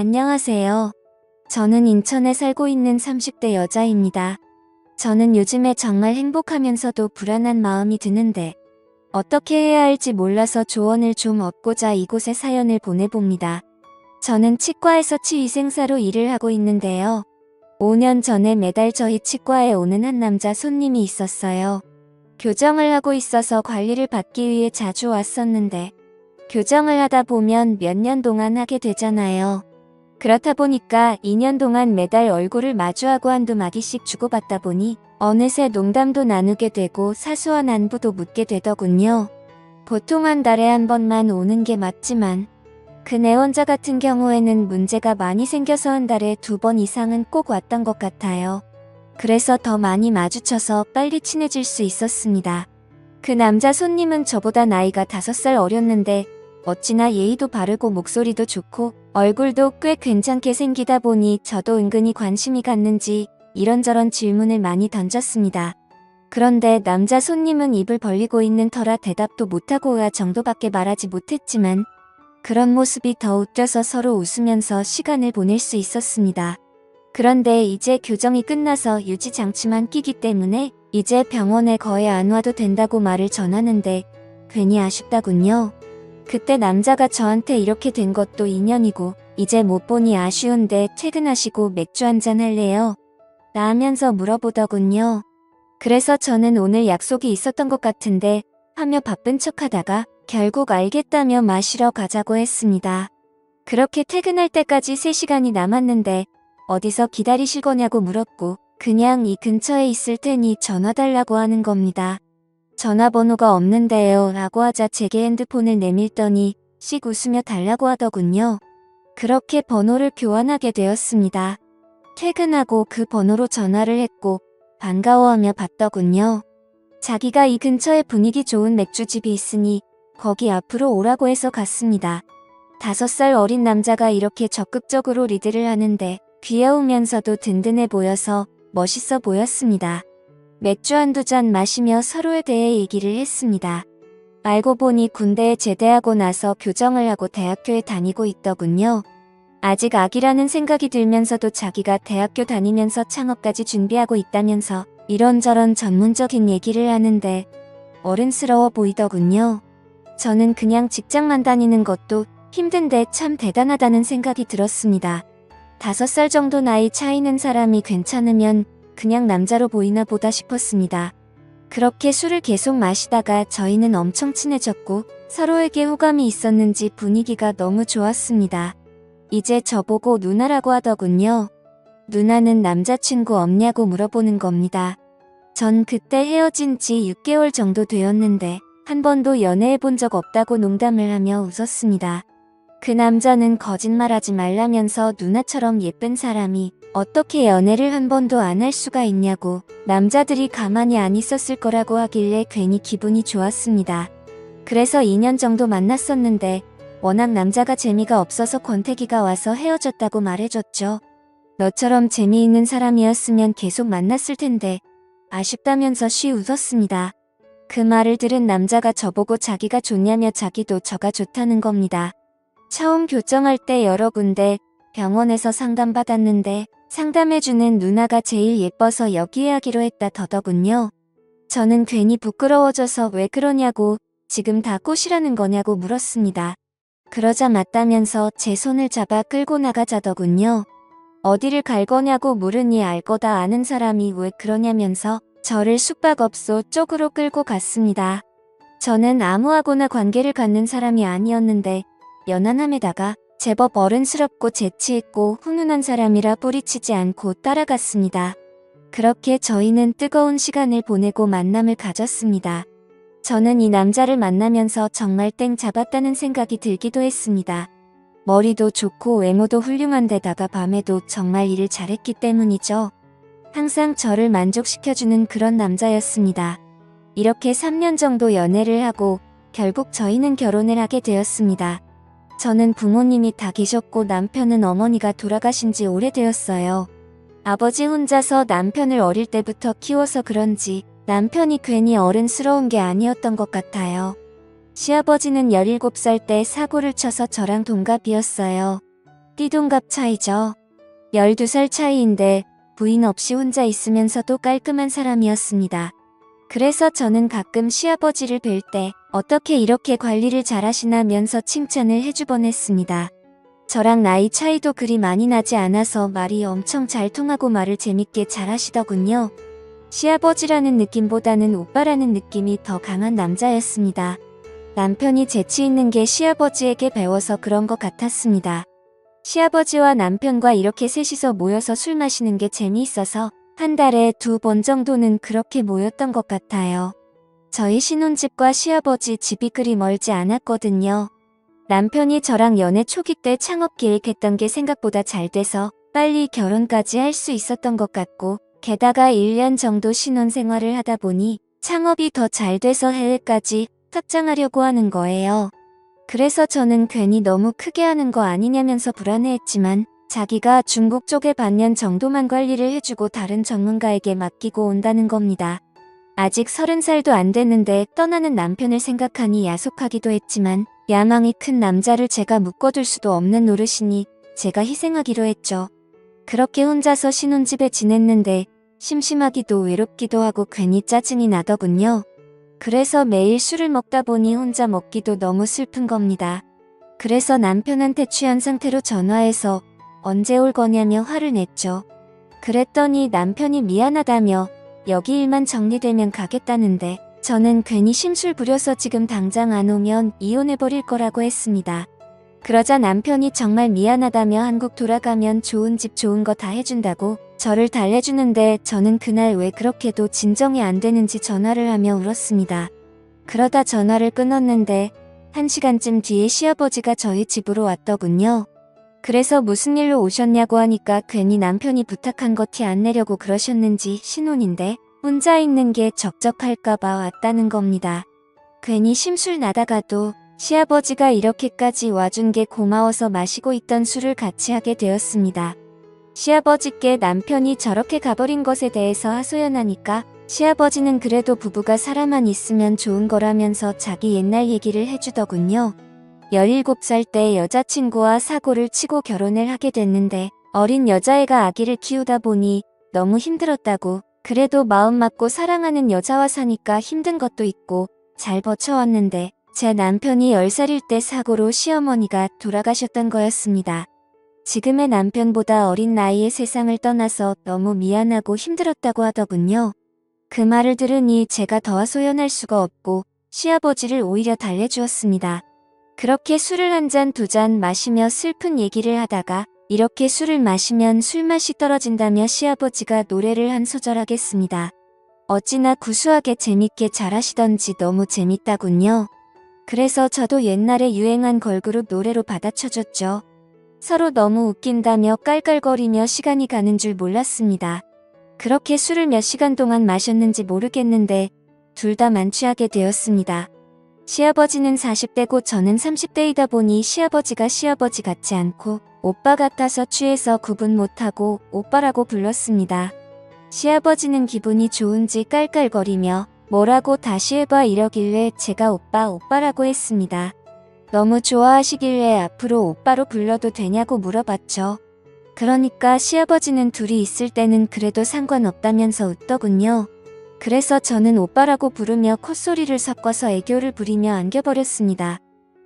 안녕하세요. 저는 인천에 살고 있는 30대 여자입니다. 저는 요즘에 정말 행복하면서도 불안한 마음이 드는데 어떻게 해야 할지 몰라서 조언을 좀 얻고자 이곳에 사연을 보내봅니다. 저는 치과에서 치위생사로 일을 하고 있는데요. 5년 전에 매달 저희 치과에 오는 한 남자 손님이 있었어요. 교정을 하고 있어서 관리를 받기 위해 자주 왔었는데 교정을 하다 보면 몇 년 동안 하게 되잖아요. 그렇다 보니까 2년 동안 매달 얼굴을 마주하고 한두 마디씩 주고받다 보니 어느새 농담도 나누게 되고 사소한 안부도 묻게 되더군요. 보통 한 달에 한 번만 오는 게 맞지만 그 내원자 같은 경우에는 문제가 많이 생겨서 한 달에 2번 이상은 꼭 왔던 것 같아요. 그래서 더 많이 마주쳐서 빨리 친해질 수 있었습니다. 그 남자 손님은 저보다 나이가 5살 어렸는데 어찌나 예의도 바르고 목소리도 좋고 얼굴도 꽤 괜찮게 생기다 보니 저도 은근히 관심이 갔는지 이런저런 질문을 많이 던졌습니다. 그런데 남자 손님은 입을 벌리고 있는 터라 대답도 못하고 의아 정도밖에 말하지 못했지만 그런 모습이 더 웃겨서 서로 웃으면서 시간을 보낼 수 있었습니다. 그런데 이제 교정이 끝나서 유지장치만 끼기 때문에 이제 병원에 거의 안 와도 된다고 말을 전하는데 괜히 아쉽다군요. 그때 남자가 저한테 이렇게 된 것도 인연이고 이제 못 보니 아쉬운데 퇴근하시고 맥주 한잔 할래요? 라면서 물어보더군요. 그래서 저는 오늘 약속이 있었던 것 같은데 하며 바쁜 척하다가 결국 알겠다며 마시러 가자고 했습니다. 그렇게 퇴근할 때까지 3시간이 남았는데 어디서 기다리실 거냐고 물었고 그냥 이 근처에 있을 테니 전화 달라고 하는 겁니다. 전화번호가 없는데요 라고 하자 제게 핸드폰을 내밀더니 씩 웃으며 달라고 하더군요. 그렇게 번호를 교환하게 되었습니다. 퇴근하고 그 번호로 전화를 했고 반가워하며 받더군요. 자기가 이 근처에 분위기 좋은 맥주집이 있으니 거기 앞으로 오라고 해서 갔습니다. 5살 어린 남자가 이렇게 적극적으로 리드를 하는데 귀여우면서도 든든해 보여서 멋있어 보였습니다. 맥주 한두 잔 마시며 서로에 대해 얘기를 했습니다. 알고 보니 군대에 제대하고 나서 교정을 하고 대학교에 다니고 있더군요. 아직 아기라는 생각이 들면서도 자기가 대학교 다니면서 창업까지 준비하고 있다면서 이런저런 전문적인 얘기를 하는데 어른스러워 보이더군요. 저는 그냥 직장만 다니는 것도 힘든데 참 대단하다는 생각이 들었습니다. 5살 정도 나이 차이는 사람이 괜찮으면 그냥 남자로 보이나 보다 싶었습니다. 그렇게 술을 계속 마시다가 저희는 엄청 친해졌고 서로에게 호감이 있었는지 분위기가 너무 좋았습니다. 이제 저보고 누나라고 하더군요. 누나는 남자친구 없냐고 물어보는 겁니다. 전 그때 헤어진 지 6개월 정도 되었는데 한 번도 연애해본 적 없다고 농담을 하며 웃었습니다. 그 남자는 거짓말하지 말라면서 누나처럼 예쁜 사람이 어떻게 연애를 한 번도 안 할 수가 있냐고 남자들이 가만히 안 있었을 거라고 하길래 괜히 기분이 좋았습니다. 그래서 2년 정도 만났었는데 워낙 남자가 재미가 없어서 권태기가 와서 헤어졌다고 말해줬죠. 너처럼 재미있는 사람이었으면 계속 만났을 텐데 아쉽다면서 쉬 웃었습니다. 그 말을 들은 남자가 저보고 자기가 좋냐며 자기도 저가 좋다는 겁니다. 처음 교정할 때 여러 군데 병원에서 상담받았는데 상담해주는 누나가 제일 예뻐서 여기에 하기로 했다 더더군요. 저는 괜히 부끄러워져서 왜 그러냐고 지금 다 꽃이라는 거냐고 물었습니다. 그러자 맞다면서 제 손을 잡아 끌고 나가자더군요. 어디를 갈 거냐고 물으니 알 거다 아는 사람이 왜 그러냐면서 저를 숙박업소 쪽으로 끌고 갔습니다. 저는 아무하고나 관계를 갖는 사람이 아니었는데 연하남에다가 제법 어른스럽고 재치있고 훈훈한 사람이라 뿌리치지 않고 따라갔습니다. 그렇게 저희는 뜨거운 시간을 보내고 만남을 가졌습니다. 저는 이 남자를 만나면서 정말 땡 잡았다는 생각이 들기도 했습니다. 머리도 좋고 외모도 훌륭한데다가 밤에도 정말 일을 잘했기 때문이죠. 항상 저를 만족시켜주는 그런 남자였습니다. 이렇게 3년 정도 연애를 하고 결국 저희는 결혼을 하게 되었습니다. 저는 부모님이 다 계셨고 남편은 어머니가 돌아가신 지 오래되었어요. 아버지 혼자서 남편을 어릴 때부터 키워서 그런지 남편이 괜히 어른스러운 게 아니었던 것 같아요. 시아버지는 17살 때 사고를 쳐서 저랑 동갑이었어요. 띠동갑 차이죠. 12살 차이인데 부인 없이 혼자 있으면서도 깔끔한 사람이었습니다. 그래서 저는 가끔 시아버지를 뵐 때 어떻게 이렇게 관리를 잘하시나면서 칭찬을 해주곤 했습니다. 저랑 나이 차이도 그리 많이 나지 않아서 말이 엄청 잘 통하고 말을 재밌게 잘하시더군요. 시아버지라는 느낌보다는 오빠라는 느낌이 더 강한 남자였습니다. 남편이 재치 있는 게 시아버지에게 배워서 그런 것 같았습니다. 시아버지와 남편과 이렇게 셋이서 모여서 술 마시는 게 재미있어서 한 달에 2번 정도는 그렇게 모였던 것 같아요. 저희 신혼집과 시아버지 집이 그리 멀지 않았거든요. 남편이 저랑 연애 초기 때 창업 계획했던 게 생각보다 잘 돼서 빨리 결혼까지 할 수 있었던 것 같고, 게다가 1년 정도 신혼생활을 하다 보니 창업이 더 잘 돼서 해외까지 확장하려고 하는 거예요. 그래서 저는 괜히 너무 크게 하는 거 아니냐면서 불안해했지만 자기가 중국 쪽에 반년 정도만 관리를 해주고 다른 전문가에게 맡기고 온다는 겁니다. 아직 30살도 안 됐는데 떠나는 남편을 생각하니 야속하기도 했지만 야망이 큰 남자를 제가 묶어둘 수도 없는 노릇이니 제가 희생하기로 했죠. 그렇게 혼자서 신혼집에 지냈는데 심심하기도 외롭기도 하고 괜히 짜증이 나더군요. 그래서 매일 술을 먹다 보니 혼자 먹기도 너무 슬픈 겁니다. 그래서 남편한테 취한 상태로 전화해서 언제 올 거냐며 화를 냈죠. 그랬더니 남편이 미안하다며 여기 일만 정리되면 가겠다는데 저는 괜히 심술 부려서 지금 당장 안 오면 이혼해버릴 거라고 했습니다. 그러자 남편이 정말 미안하다며 한국 돌아가면 좋은 집 좋은 거 다 해준다고 저를 달래주는데 저는 그날 왜 그렇게도 진정이 안 되는지 전화를 하며 울었습니다. 그러다 전화를 끊었는데 1시간쯤 뒤에 시아버지가 저희 집으로 왔더군요. 그래서 무슨 일로 오셨냐고 하니까 괜히 남편이 부탁한 거 티 안 내려고 그러셨는지 신혼인데 혼자 있는 게 적적할까봐 왔다는 겁니다. 괜히 심술 나다가도 시아버지가 이렇게까지 와준 게 고마워서 마시고 있던 술을 같이 하게 되었습니다. 시아버지께 남편이 저렇게 가버린 것에 대해서 하소연하니까 시아버지는 그래도 부부가 사람만 있으면 좋은 거라면서 자기 옛날 얘기를 해주더군요. 17살 때 여자친구와 사고를 치고 결혼을 하게 됐는데 어린 여자애가 아기를 키우다 보니 너무 힘들었다고, 그래도 마음 맞고 사랑하는 여자와 사니까 힘든 것도 있고 잘 버텨왔는데 제 남편이 10살일 때 사고로 시어머니가 돌아가셨던 거였습니다. 지금의 남편보다 어린 나이에 세상을 떠나서 너무 미안하고 힘들었다고 하더군요. 그 말을 들으니 제가 더 하소연할 수가 없고 시아버지를 오히려 달래주었습니다. 그렇게 술을 한 잔, 2잔 마시며 슬픈 얘기를 하다가 이렇게 술을 마시면 술맛이 떨어진다며 시아버지가 노래를 한 소절 하겠습니다. 어찌나 구수하게 재밌게 잘하시던지 너무 재밌다군요. 그래서 저도 옛날에 유행한 걸그룹 노래로 받아쳐줬죠. 서로 너무 웃긴다며 깔깔거리며 시간이 가는 줄 몰랐습니다. 그렇게 술을 몇 시간 동안 마셨는지 모르겠는데 둘 다 만취하게 되었습니다. 시아버지는 40대고 저는 30대이다 보니 시아버지가 시아버지 같지 않고 오빠 같아서 취해서 구분 못하고 오빠라고 불렀습니다. 시아버지는 기분이 좋은지 깔깔거리며 뭐라고 다시 해봐 이러길래 제가 오빠라고 했습니다. 너무 좋아하시길래 앞으로 오빠로 불러도 되냐고 물어봤죠. 그러니까 시아버지는 둘이 있을 때는 그래도 상관없다면서 웃더군요. 그래서 저는 오빠라고 부르며 콧소리를 섞어서 애교를 부리며 안겨버렸습니다.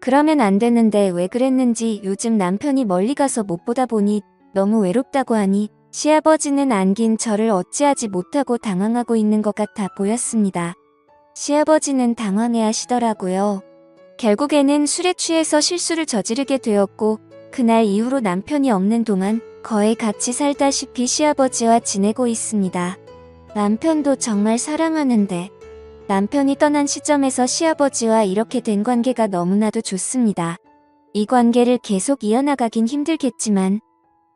그러면 안 되는데 왜 그랬는지 요즘 남편이 멀리 가서 못 보다 보니 너무 외롭다고 하니 시아버지는 안긴 저를 어찌하지 못하고 당황하고 있는 것 같아 보였습니다. 시아버지는 당황해 하시더라고요. 결국에는 술에 취해서 실수를 저지르게 되었고 그날 이후로 남편이 없는 동안 거의 같이 살다시피 시아버지와 지내고 있습니다. 남편도 정말 사랑하는데 남편이 떠난 시점에서 시아버지와 이렇게 된 관계가 너무나도 좋습니다. 이 관계를 계속 이어나가긴 힘들겠지만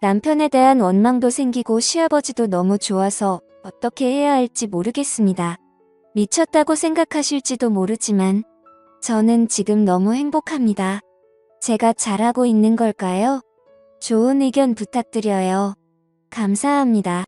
남편에 대한 원망도 생기고 시아버지도 너무 좋아서 어떻게 해야 할지 모르겠습니다. 미쳤다고 생각하실지도 모르지만 저는 지금 너무 행복합니다. 제가 잘하고 있는 걸까요? 좋은 의견 부탁드려요. 감사합니다.